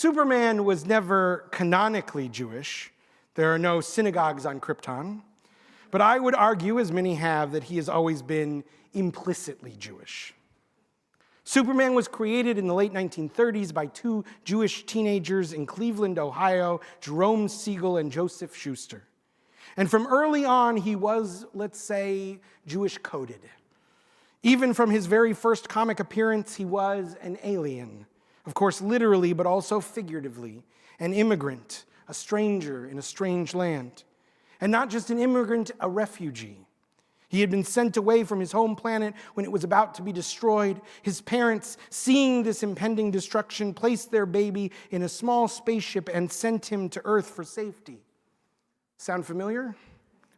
Superman was never canonically Jewish. There are no synagogues on Krypton. But I would argue, as many have, that he has always been implicitly Jewish. Superman was created in the late 1930s by two Jewish teenagers in Cleveland, Ohio, Jerome Siegel and Joseph Schuster. And from early on, he was, let's say, Jewish-coded. Even from his very first comic appearance, he was an alien. Of course, literally, but also figuratively. An immigrant, a stranger in a strange land. And not just an immigrant, a refugee. He had been sent away from his home planet when it was about to be destroyed. His parents, seeing this impending destruction, placed their baby in a small spaceship and sent him to Earth for safety. Sound familiar?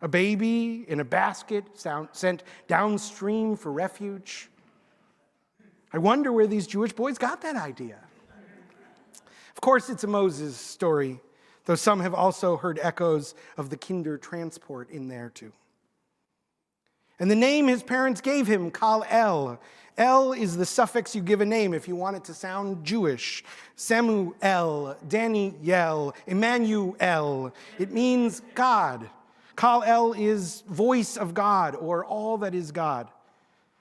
A baby in a basket sent downstream for refuge. I wonder where these Jewish boys got that idea. Of course, it's a Moses story, though some have also heard echoes of the Kinder transport in there too. And the name his parents gave him, Kal-El. El is the suffix you give a name if you want it to sound Jewish. Samuel, Daniel, Emmanuel. It means God. Kal-El is voice of God, or all that is God.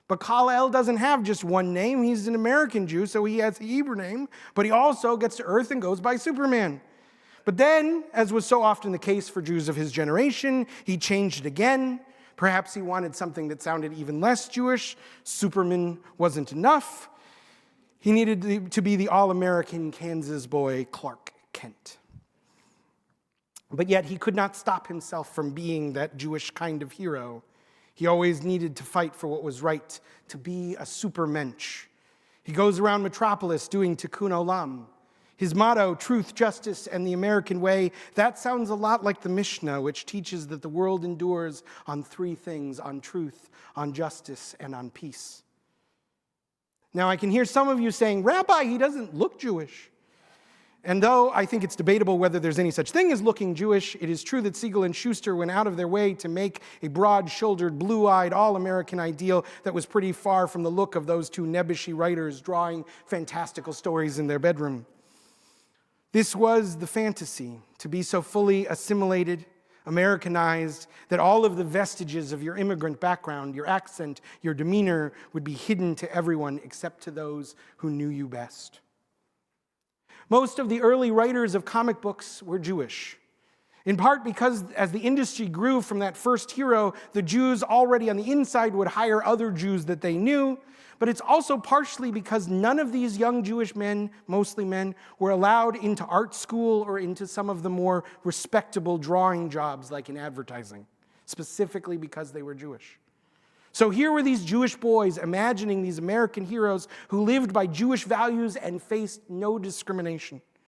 But Kal-El doesn't have just one name. He's an American Jew, so he has a Hebrew name. But he also gets to Earth and goes by Superman. But then, as was so often the case for Jews of his generation, he changed it again. Perhaps he wanted something that sounded even less Jewish. Superman wasn't enough. He needed to be the all-American Kansas boy, Clark Kent. But yet he could not stop himself from being that Jewish kind of hero. He always needed to fight for what was right, to be a supermensch. He goes around Metropolis doing tikkun olam. His motto, truth, justice, and the American way, that sounds a lot like the Mishnah, which teaches that the world endures on three things: on truth, on justice, and on peace. Now, I can hear some of you saying, Rabbi, he doesn't look Jewish. And though I think it's debatable whether there's any such thing as looking Jewish, it is true that Siegel and Schuster went out of their way to make a broad-shouldered, blue-eyed, all-American ideal that was pretty far from the look of those two nebbishy writers drawing fantastical stories in their bedroom. This was the fantasy, to be so fully assimilated, Americanized, that all of the vestiges of your immigrant background, your accent, your demeanor, would be hidden to everyone except to those who knew you best. Most of the early writers of comic books were Jewish, in part because as the industry grew from that first hero, the Jews already on the inside would hire other Jews that they knew, but it's also partially because none of these young Jewish men, mostly men, were allowed into art school or into some of the more respectable drawing jobs like in advertising, specifically because they were Jewish. So here were these Jewish boys imagining these American heroes who lived by Jewish values and faced no discrimination.